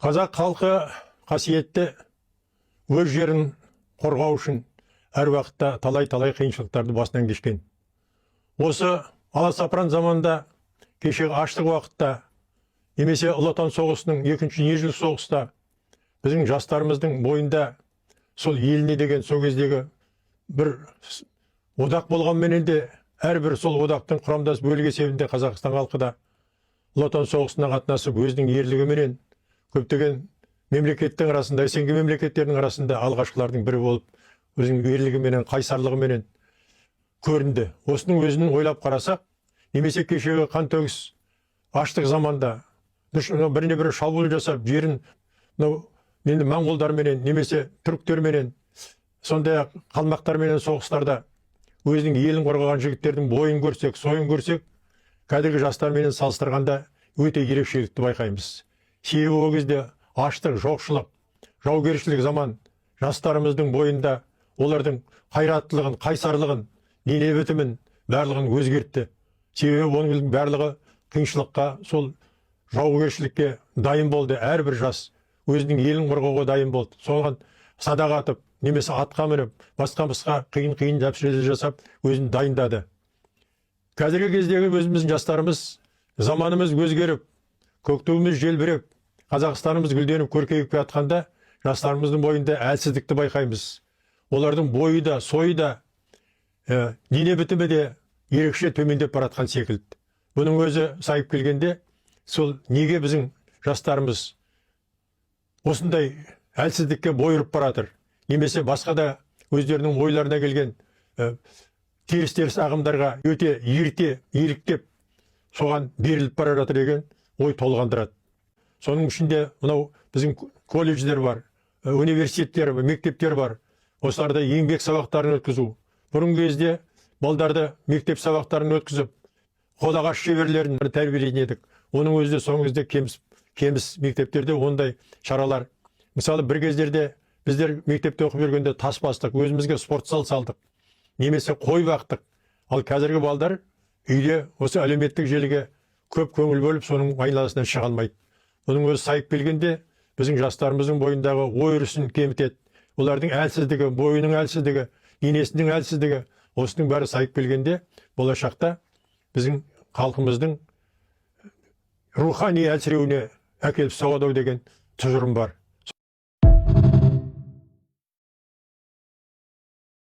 Қазақ халқы қасиетті өз жерін қорғау үшін әр уақытта талай қиыншылықтарды басынан кешкен. Осы аласапыран заманда, кешегі аштық уақытта, немесе Ұлы Отан соғысының екінші дүниежүзілік соғыста біздің жастарымыздың бойында сол еліне деген сол кездегі бір одақ болғанменен де әрбір сол одақтың құрамдас бөлігі есебінде Қазақстан халқы да Ұлы Отан соғысына қатынасып өзінің ерлігіменен көптеген мемлекеттің арасында, сенген мемлекеттердің арасында алғашқылардың бірі болып, өзінің ерлігіменен, қайсарлығыменен көрінді. Осының өзінің ойлап қарасақ, немесе кешегі қантөгіс аштық заманда біріне бірі шабуыл жасап, жерін енді моңғолдарменен немесе түріктерменен, сондай-ақ қалмақтарменен соғыстарда өзінің елін қорғаған жігіттердің бойын көрсек, сойын көрсек, қазіргі жастарменен салыстырғанда өте ерекшелікті байқаймыз. Себебі ол кезде аштық, жоқшылық, жаугершілік заман жастарымыздың бойында олардың қайраттылығын, қайсарлығын, дене бітімін барлығын өзгертті. Себебі оның барлығы қиыншылыққа, сол жаугершілікке дайын болды. Әрбір жас өзінің елін қорғауға дайын болды. Соған садақ атып, немесе атқа мініп, басқа қиын жәпсілер жасап, өзін дайындады. Қазіргі кездегі өзіміздің жастарымыз, заманымыз өзгеріп, көктуіміз желбіреп, Қазақстанымыз гүлденіп көркейіп жатқанда, жастарымыздың бойында әлсіздікті байқаймыз. Олардың бойы да, сойы да, дене бітімі де ерекше төмендеп баратқан секілді. Бұның өзі сайып келгенде, сол неге біздің жастарымыз осындай әлсіздікке бой ұрып баратыр, немесе басқа да өздерінің ойларына келген теріс ағымдарға өте ерте, еліктеп, соған беріліп бара жатыр деген ой толғандырады. Соның ішінде мынау біздің колледждер бар, университеттер, мектептер бар. Осыларда еңбек сабақтарын өткізу. Бұрынғы кезде балдарды мектеп сабақтарын өткізіп, қолағаш шеберлерін тәрбиелейтін едік. Оның өзі де соңғы кезде кеміс мектептерде ондай шаралар. Мысалы, бір кездерде біздер мектепте оқып жүргенде тас бастық, өзімізге спорт зал салдық, немесе қой бақтық. Ал қазіргі балдар үйде осы әлеуметтік желіге көп көңіл бөліп, соның айналасынан шыға алмайды. Оның өзі сайып келгенде, біздің жастарымыздың бойындағы ой өрісін кемітеді. Олардың әлсіздігі, бойының әлсіздігі, денесінің әлсіздігі, осының бәрі сайып келгенде, болашақта біздің халқымыздың рухани әлсіреуіне әкеліп соғады деген тұжырым бар.